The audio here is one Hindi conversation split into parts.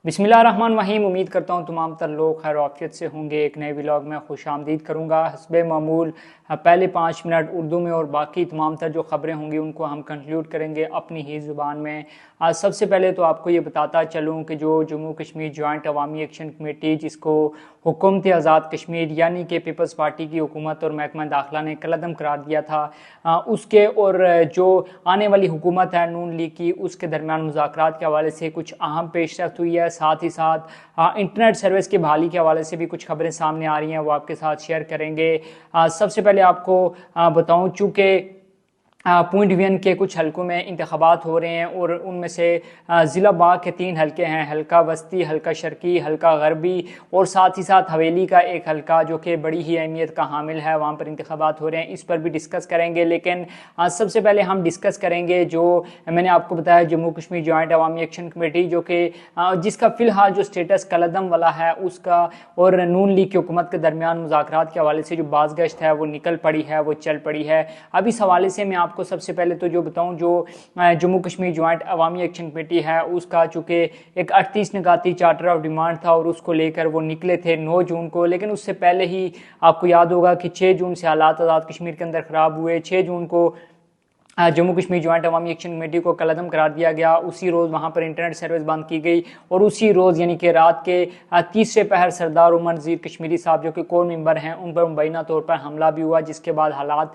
बिस्मिल्लाहिर्रहमानिर्रहीम। उम्मीद करता हूँ तमाम तर लोग खैर आफियत से होंगे। एक नए व्लॉग में खुश आमदीद करूँगा। हस्बे मामूल पहले 5 मिनट उर्दू में और बाकी तमाम तर जो ख़बरें होंगी उनको हम कंक्लूड करेंगे अपनी ही ज़ुबान में। आज सबसे पहले तो आपको ये बताता चलूँ कि जो जम्मू कश्मीर जॉइंट अवामी एक्शन कमेटी, जिसको हुकूमत आज़ाद कश्मीर यानी कि पीपल्स पार्टी की हुकूमत और महकमा दाखिला ने कलअदम करार दिया था, उसके और जो आने वाली हुकूमत है नून लीग की, उसके दरमियान मुज़ाकरात के हवाले से कुछ अहम पेशरफ्त हुई है। साथ ही साथ इंटरनेट सर्विस की बहाली के हवाले से भी कुछ खबरें सामने आ रही हैं, वो आपके साथ शेयर करेंगे। सबसे पहले आपको बताऊं, चूँकि पॉइंट डिवीजन के कुछ हलकों में इंतखाबात हो रहे हैं और उनमें से ज़िला बाग के 3 हलके हैं, हल्का वस्ती, हल्का शर्की, हल्का गरबी, और साथ ही साथ हवेली का एक हलका जो कि बड़ी ही अहमियत का हामिल है, वहाँ पर इंतखाबात हो रहे हैं। इस पर भी डिस्कस करेंगे, लेकिन सबसे पहले हम डिस्कस करेंगे जो मैंने आपको बताया जम्मू कश्मीर जॉइंट अवामी एक्शन कमेटी, जो कि जिसका फ़िलहाल जो स्टेटस कलअदम वाला है उसका, और नून लीग की हुकूमत के दरमियान मुज़ाकरात के हवाले से जो बाज़गश्त है वो निकल पड़ी है, वो चल पड़ी है। अब इस हवाले से मैं आपको सबसे पहले तो जो बताऊं, जो जम्मू कश्मीर जॉइंट अवामी एक्शन कमेटी है उसका चूँकि एक 38 निकाती चार्टर ऑफ डिमांड था और उसको लेकर वो निकले थे 9 जून को, लेकिन उससे पहले ही आपको याद होगा कि 6 जून से हालात आज़ाद कश्मीर के अंदर ख़राब हुए। 6 जून को जम्मू कश्मीर जॉइंट अवामी एक्शन कमेटी को कलअदम करार दिया गया। उसी रोज़ वहाँ पर इंटरनेट सर्विस बंद की गई और उसी रोज़ यानी कि रात के तीसरे पहर सरदार उमर नज़ीर कश्मीरी साहब जो कि कोर मेंबर हैं उन पर मुबैना तौर पर हमला भी हुआ, जिसके बाद हालात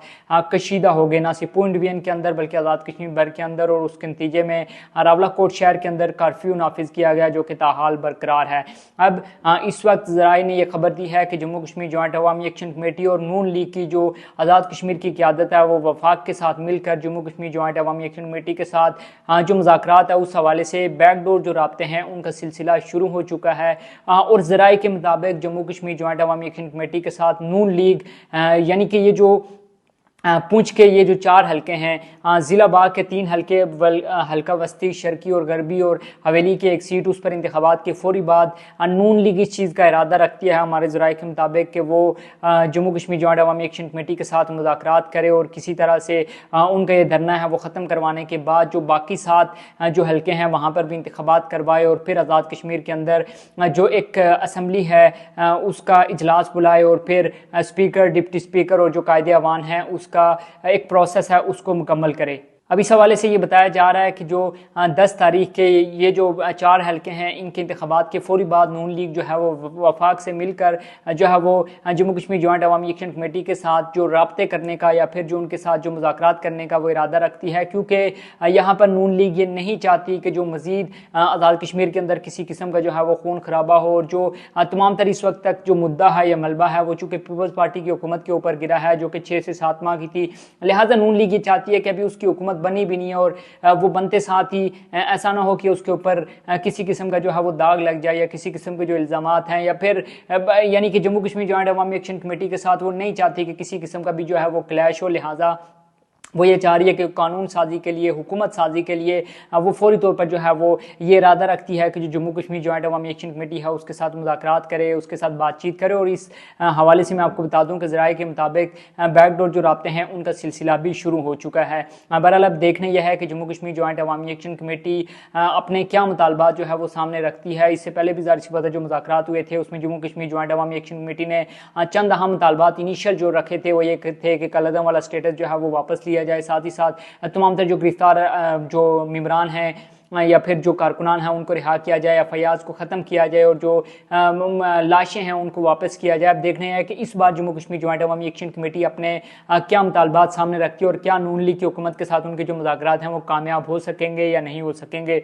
कशीदा हो गए, ना सिर्फ पूंछ डिवीजन के अंदर बल्कि आज़ाद कश्मीर भर के अंदर। और उसके नतीजे में रावलाकोट शहर के अंदर कर्फ्यू नाफिज किया गया जो कि ताहाल बरकरार है। अब इस वक्त ज़राए ने यह खबर दी है कि जम्मू कश्मीर जॉइंट अवामी एक्शन कमेटी और नून लीग की जो आज़ाद कश्मीर की क़यादत है वो वफाक के साथ मिलकर जम्मू कश्मीर जॉइंट अवामी एक्शन कमेटी के साथ जो मुज़ाकरात है उस हवाले से बैकडोर जो राब्ते हैं उनका सिलसिला शुरू हो चुका है। और ज़राए के मुताबिक जम्मू कश्मीर जॉइंट अवामी एक्शन कमेटी के साथ नून लीग यानी कि ये जो पूंछ के ये जो 4 हलके हैं, ज़िला बाग के 3 हलके, हल्का वस्ती, शर्की और गरबी और हवेली की एक सीट, उस पर इंतखाबात के फौरी बाद नून लीग इस चीज़ का इरादा रखती है हमारे ज़राए के मुताबिक कि वो जम्मू कश्मीर जॉइंट अवामी एक्शन कमेटी के साथ मुज़ाकरात करे और किसी तरह से उनका ये धरना है वो ख़त्म करवाने के बाद जो बाकी 7 जो हलके हैं वहाँ पर भी इंतखाबात करवाए और फिर आज़ाद कश्मीर के अंदर जो एक असम्बली है उसका इजलास बुलाए और फिर स्पीकर, डिप्टी स्पीकर और जो कायदे अवान है उसका एक प्रोसेस है उसको मुकम्मल करे। अब इस हवाले से ये बताया जा रहा है कि जो 10 तारीख के ये जो 4 हलके हैं इनके इंतखाबात के फौरी बाद नून लीग जो है वो वफाक से मिलकर जो है वो जम्मू कश्मीर जॉइंट अवामी एक्शन कमेटी के साथ जो राब्ते करने का या फिर जो उनके साथ जो मुज़ाकरात करने का वो इरादा रखती है, क्योंकि यहाँ पर नून लीग ये नहीं चाहती कि जो मज़ीद आज़ाद कश्मीर के अंदर किसी किस्म का जो है वो खून खराबा हो। और जो तमाम तर इस वक्त तक जो मुद्दा है या मलबा है वो चूँकि पीपल्स पार्टी की हुकूमत के ऊपर गिरा है जो कि 6 से 7 माह की थी, लिहाजा नून लीग ये चाहती है कि अभी उसकी हुकूमत बनी भी नहीं है और वो बनते साथ ही ऐसा ना हो कि उसके ऊपर किसी किस्म का जो है वो दाग लग जाए या किसी किस्म के जो इल्ज़ामात हैं, या फिर यानी कि जम्मू कश्मीर जॉइंट अवामी एक्शन कमेटी के साथ वो नहीं चाहती कि किसी किस्म का भी जो है वो क्लैश हो। लिहाजा वो ये चाह रही है कि कानून साजी के लिए, हुकूमत साजी के लिए वो फौरी तौर पर जो है वो ये इरादा रखती है कि जो जम्मू कश्मीर जॉइंट अवामी एक्शन कमेटी है उसके साथ मुज़ाकरात करे, उसके साथ बातचीत करे। और इस हवाले से मैं आपको बता दूं कि ज़राए के मुताबिक बैकडोर जो राब्ते हैं उनका सिलसिला भी शुरू हो चुका है। बहरहाल अब देखने यह है कि जम्मू कश्मीर जॉइंट अवामी एक्शन कमेटी अपने क्या मुतालबात जो है वो सामने रखती है। इससे पहले भी ज़ाहिर सी बात है जो मुज़ाकरात हुए थे उसमें जम्मू कश्मीर जॉइंट अवामी एक्शन कमेटी ने चंद अहम मुतालबात इनिशियल जो रखे थे वो ये थे कि कलअदम वाला स्टेटस जो है वो वापस लिया जाए, साथ ही साथ तमाम तर जो गिरफ्तार जो मेंबरान हैं या फिर जो कारकुनान हैं उनको रिहा किया जाए, एफआईआर को ख़त्म किया जाए और जो लाशें हैं उनको वापस किया जाए। अब देखने हैं कि इस बार जम्मू कश्मीर जॉइंट अवामी एक्शन कमेटी अपने क्या मुतालबात सामने रखती है और क्या नून लीग की हुकूमत के साथ उनके जो मुज़ाकरात हैं वो कामयाब हो सकेंगे या नहीं हो सकेंगे।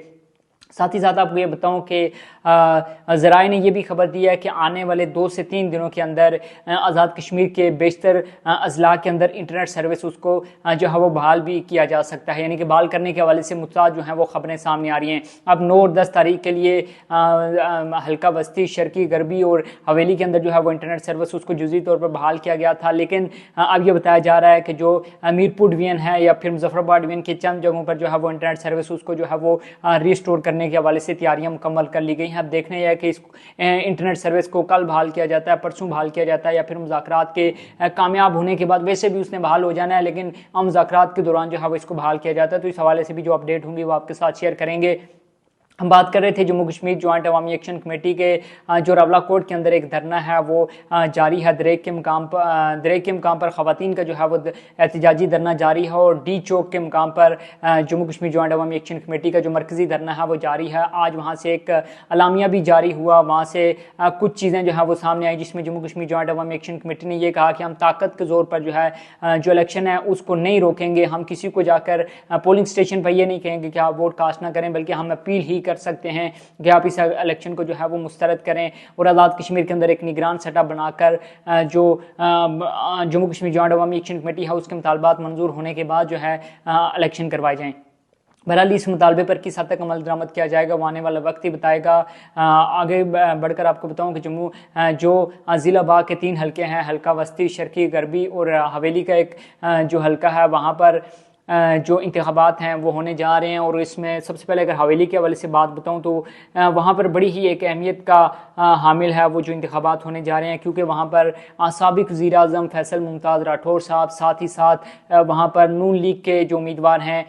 साथ ही साथ आपको ये बताऊं कि ज़राए ने यह भी खबर दी है कि आने वाले 2 से 3 दिनों के अंदर आज़ाद कश्मीर के बेशतर अजला के अंदर इंटरनेट सर्विस उसको जो है वो बहाल भी किया जा सकता है, यानी कि बहाल करने के हवाले से मुतअद्दिद जो हैं वो खबरें सामने आ रही हैं। अब 9 और 10 तारीख के लिए हल्का बस्ती, शर्की, गरबी और हवेली के अंदर जो है वो इंटरनेट सर्विस उसको जुज़ी तौर पर बहाल किया गया था, लेकिन अब ये बताया जा रहा है कि जो मीरपुर डिवीजन है या फिर मुजफ्फराबाद डिवीजन के चंद जगहों पर जो है वो इंटरनेट सर्विस उसको जो है वो रिस्टोर करने के हवाले से तैयारियां मुकम्मल कर ली गई हैं। अब देखने यह है कि इस इंटरनेट सर्विस को कल बहाल किया जाता है, परसों बहाल किया जाता है या फिर मुज़ाकरात के कामयाब होने के बाद, वैसे भी उसने बहाल हो जाना है लेकिन मुज़ाकरात के दौरान जो है वो इसको बहाल किया जाता है। तो इस हवाले से भी जो अपडेट होंगी वो आपके साथ शेयर करेंगे। हम बात कर रहे थे जम्मू कश्मीर जॉइंट अवामी एक्शन कमेटी के जो रवला कोर्ट के अंदर एक धरना है वो जारी है। दरेक के मुकाम पर ख़वातीन का जो है वो एहतजाजी धरना जारी है और डी चौक के मुकाम पर जम्मू कश्मीर जॉइंट अवामी एक्शन कमेटी का जो मरकज़ी धरना है वो जारी है। आज वहाँ से एक अलामिया भी जारी हुआ, वहाँ से कुछ चीज़ें जो है वो सामने आई जिसमें जम्मू कश्मीर जॉइंट अवामी एक्शन कमेटी ने ये कहा कि हम ताकत के ज़ोर पर जो है जो इलेक्शन है उसको नहीं रोकेंगे। हम किसी को जाकर पोलिंग स्टेशन पर ये नहीं कहेंगे कि आप वोट कास्ट ना करें, बल्कि हम अपील ही कर सकते हैं कि आप इस इलेक्शन को जो है वो मुस्तरद करें और आज़ाद कश्मीर के अंदर एक निगरान सेटअप बनाकर जो जम्मू कश्मीर जॉइंट अवामी एक्शन कमेटी है उसके मुतालबात मंजूर होने के बाद जो है इलेक्शन करवाए जाएँ। बहरहाल इस मुतालबे पर किस हद तक अमल दरामद किया जाएगा वो आने वाला वक्त ही बताएगा। आगे बढ़कर आपको बताऊं कि जम्मू जो ज़िला बाग के 3 हलके हैं, हल्का वस्ती, शर्की गरबी और हवेली का एक जो हल्का है, वहाँ पर जो इंतखाबात हैं वो होने जा रहे हैं। और इसमें सबसे पहले अगर हवेली के हवाले से बात बताऊं तो वहाँ पर बड़ी ही एक अहमियत का हामिल है वो जो इंतखाबात होने जा रहे हैं, क्योंकि वहाँ पर साबिक़ वज़ीर आज़म फैसल मुमताज़ राठौर साहब, साथ ही साथ वहाँ पर नून लीग के जो उम्मीदवार हैं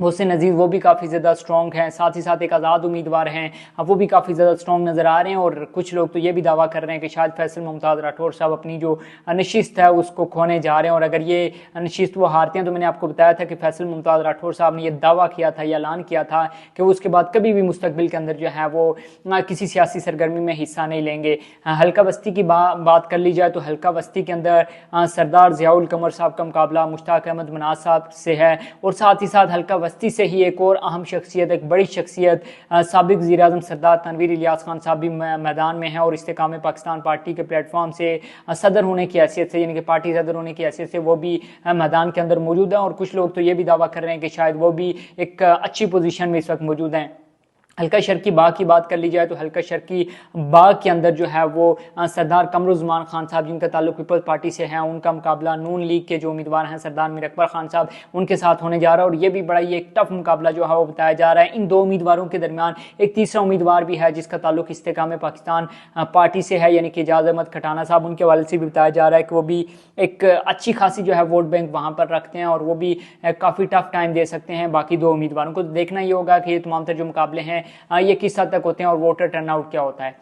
मोहसिन नज़ीर वो भी काफ़ी ज़्यादा स्ट्रॉन्ग हैं, साथ ही साथ एक आज़ाद उम्मीदवार हैं वो भी काफ़ी ज़्यादा स्ट्रॉन्ग नज़र आ रहे हैं। और कुछ लोग तो ये भी दावा कर रहे हैं कि शायद फैसल मुमताज़ राठौर साहब अपनी जो नशिस्त है उसको खोने जा रहे हैं, और अगर ये नशिस्त वो हारते हैं तो मैंने आपको बताया था कि फैसल मुमताज़ राठौर साहब ने यह दावा किया था, यह ऐलान किया था कि वो उसके बाद कभी भी मुस्तकबिल के अंदर जो है वो किसी सियासी सरगर्मी में हिस्सा नहीं लेंगे। हल्का बस्ती की बात कर ली जाए तो हल्का बस्ती के अंदर सरदार ज़ियाउल कमर साहब का मुकाबला मुश्ताक अहमद मनाज साहब से है, और साथ ही साथ हल्का बस्ती से ही एक और अहम शख्सियत, एक बड़ी शख्सियत साबिक़ वज़ीर आज़म सरदार तनवीर इलियास खान साहब भी मैदान में है और इस्तेकाम पाकिस्तान पार्टी के प्लेटफॉर्म से सदर होने की हैसियत से, यानी कि पार्टी सदर होने की हैसियत से वो भी मैदान के अंदर मौजूद है। और कुछ लोग तो ये भी दावा कर रहे हैं कि शायद वो भी एक अच्छी पोजीशन में इस वक्त मौजूद हैं। हल्का शर्की बाग की बात कर ली जाए तो हल्का शर्की बाग के अंदर जो है वो सरदार कमरुज़्ज़मान खान साहब जिनका ताल्लुक पीपल्स पार्टी से है, उनका मुकाबला नून लीग के जो उम्मीदवार हैं सरदार मीर अकबर खान साहब उनके साथ होने जा रहा है। और ये भी बड़ा ही एक टफ मुकाबला जो है वो बताया जा रहा है। इन 2 उम्मीदवारों के दरमियान एक तीसरा उम्मीदवार भी है जिसका ताल्लुक इस्तेकाम पाकिस्तान पार्टी से है, यानी कि एजाज अहमद खटाना साहब। उनके हवाले से भी बताया जा रहा है कि वो भी एक अच्छी खासी जो है वोट बैंक वहाँ पर रखते हैं और वो भी काफ़ी टफ टाइम दे सकते हैं बाकी 2 उम्मीदवारों को। देखना ये होगा कि ये तमाम तर जो मुकाबले हैं ये किस हद तक होते हैं और वोटर टर्नआउट क्या होता है।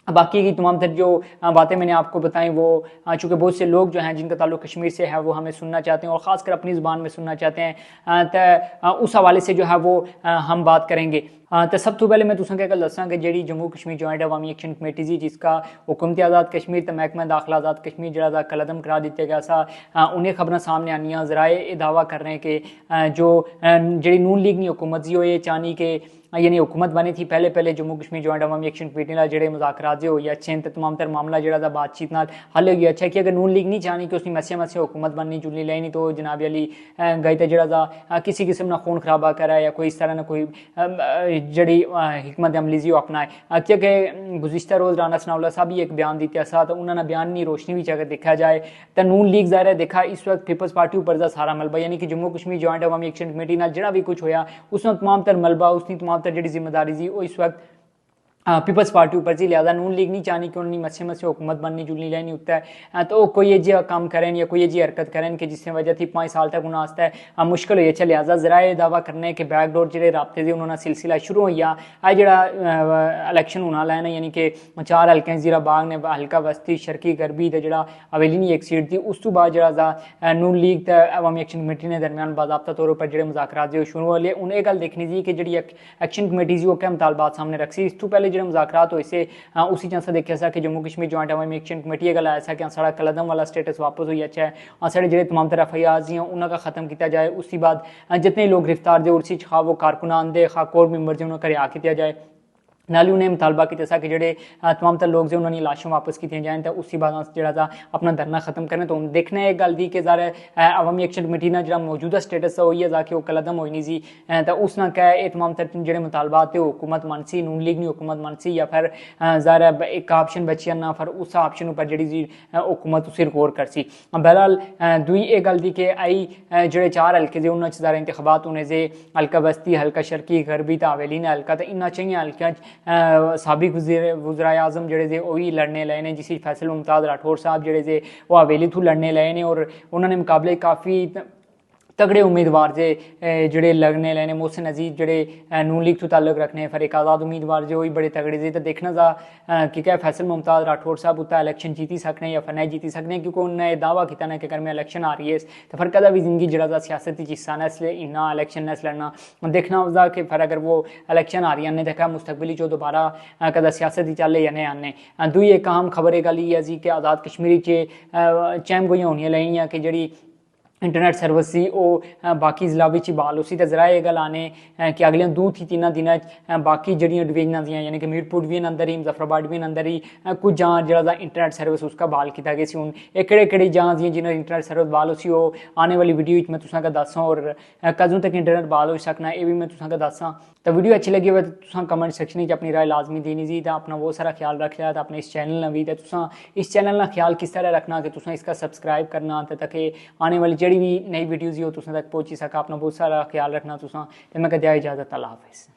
बाकी की तमाम तर जो बातें मैंने आपको बताई वो चूँकि बहुत से लोग जो हैं जिनका ताल्लुक कश्मीर से है वो हमें सुनना चाहते हैं और ख़ासकर अपनी ज़ुबान में सुनना चाहते हैं, तो उस हवाले से जो है वो हम बात करेंगे। तो सब तो पहले मैं तुसें क्या दसा कि जी जम्मू कश्मीर जॉइंट अवामी एक्शन कमेटी सी जिसका हुकूमत आज़ाद कश्मीर तो महकमा दाखिला आज़ाद कश्मीर जरा कलदम करा दिया गया सा, उन्हें खबर सामने आनियाँ ज़राए दावा कर रहे हैं कि जो जी नून लीग ने हुकूमत सी ये चाहनी कि यानी हुकूमत बनी थी पहले जम्मू कश्मीर जॉइंट अवामी एक्शन कमेटी नाल जेडे मुज़ाकरात जो होए अच्छे तो तमाम तर मामला जो बातचीत नाल हल हो गया। अच्छा कि अगर नून लीग नहीं चाहनी कि उसकी मस्से हुकूमत बननी चुननी लेनी तो जनाब अली गई तो जरा किसी किस्म का खून खराबा करा या कोई इस तरह ना कोई जड़ी हिकमत अमली जी अपनाए, क्योंकि गुज़िश्ता रोज़ राना सनाउल्लाह साहब भी एक बयान दिता सा तो उन्होंने बयान की रोशनी भी अगर देखा जाए तो नून लीग ज़ाहिर है देखा इस वक्त पीपल्स पार्टी ऊपर का सारा मलबा, यानी कि जम्मू कश्मीर जॉइंट अवामी एक्शन कमेटी नाल जड़ा भी कुछ होया उसमें तमाम तर मलबा उसकी तमाम तर जी जिम्मेदारी जी वो इस वक्त पीपल्स पार्टी ऊपर से, लिहाजा नून लीग नहीं चाहनी कि उन्होंने मस्से हुकूमत बननी जुलनी लेनी होता है तो कोई ये जी काम करें या कोई ये जी हरकत करें कि जिससे वजह थी 5 साल तक उन्होंने आस्ते मुश्किल हो। अच्छा लिहाजा ज़राए दावा करने के बैकडोर जो रबते से उन्होंने सिलसिला शुरू हो गया जरा इलेक्शन होना लैना, यानी कि 4 हल्के ज़ीरा बाग ने हल्का बस्ती शर्की गरबी तो जरा हवेली नहीं एक सीट थी, उस तो बाद जरा नून लीग तो अवामी एक्शन कमेटी ने दरमियान बाज़ाब्ता तौर पर जो मुज़ाकरात जो शुरू हो लिए उन्हें गल देखनी थी कि जी एक्शन कमेटी वो क्या मुतालबात सामने रखी। इस तो पहले जो मुज़ाकरात हो इसे उसी चांस देखा सा कि जम्मू कश्मीर जॉइंट अवामी एक्शन कमेटी गल आया कि साढ़ा कलदम वाला स्टेटस वापस हुई अच्छा है साढ़े जो तमाम तरह FIRs हैं उनका ख़त्म किया जाए, उसके बाद जितने लोग गिरफ्तार थे उसी खा वो कारकुनान दे खा कोर मैंबर जो उन्होंने रिहा किया जाए, नाली उन्हें मुतालबा किया सा कि जोड़े तमाम तर लोग जो उन्होंने लाशों वापस की जाएँ तो उसी बाद जो अपना धरना खत्म करें। तो हम देखना एक गल दी कि ज़ाहिर अवामी एक्शन कमेटी ना जो मौजूदा स्टेटस है वही है जाके वो कलदम होई नहीं सी तो उस ना कह ये तमाम तर जो मुतालबात थे हुकूमत मनसी नून लीग नहीं हुकूमत मनसी या फिर ज़ाहिर एक ऑप्शन बचिया ना फिर उस ऑप्शन पर जी हुकूमत उसे रिकॉर्ड कर सी। बहरहाल दुई एक गल दी कि आई जो 4 हल्के से उन्होंने ज़ाहिर इंतखाबात होने से हल्का बस्ती हल्का शर्की गरबी तो हवेली ने हल्का तो इन्ना चाहिए हल्का साबिक वज़ीर आज़म जोड़े वही लड़ने लए ने जिस फैसल मुमताज़ राठौर साहब जोड़े वो हवेली थू लड़ने लए ने और उन्होंने मुकाबले काफ़ी तगड़े उम्मीदवार जे ਜਿਹੜੇ लगने लेने मोहसिन अजीज ਜਿਹੜੇ नून लीग तो ताल्लुक रखने फिर एक आज़ाद उम्मीदवार जो ही बड़े तगड़े जे तो देखना था कि क्या फैसल मुमताज़ राठौर साहब उत्ता इलेक्शन जीती सकने या फिर नहीं जीती सकने क्योंकि उन्होंने दावा किया ना कि अगर मैं इलेक्शन आ रही है तो फिर कदा भी जिंदगी जरा सियासत हिस्सा न इसलिए इन्ना इलेक्शन न लड़ना देखना होगा कि फिर अगर वो इलेक्शन आ रही है देखा मुस्तकबिली जो दोबारा कदा सियासत ही चले या नहीं आने दुई एक अहम खबर एक गल है जी कि आज़ाद कश्मीरी च चैम गोइयां होनियां लाइयां कि जी इंटरनेट सर्विस सी बाकी जिला भी बहाल उसी तो जरा ये गल आने कि अगले 2 थी 3 दिन बाकी जड़ियाँ डिवीजन दी यानी कि मीरपुर डिवीजन अंदर ही मुजफ्फराबाद डिवीजन अंदर ही कुछ जहाँ जरा इंटरनेट सर्विस उसका बहाल किया गया हूँ केड़े जहाँ दी जिन्हें इंटरनेट सर्विस बहाल उसी वो आने वाली वीडियो मैं तुसा दसा और कदों तक इंटरनेट बहाल हो सकना ये भी मैं तुसा दसा तो वीडियो अच्छी लगी हो तो कमेंट सेक्शन में अपनी राय लाजमी देनी जी तो अपना बहुत सारा ख्याल रख लिया तो अपने इस चैनल ने भी तो इस चैनल का ख्याल किस तरह रखना कि तुसा इसका सब्सक्राइब करना ताकि आने वाली जी भी नई वीडियोज़ हो तुम तक पहुँची सका अपना बहुत सारा ख्याल रखना तुसा तो मैं कहते इजाज़त अल्लाह हाफिज़।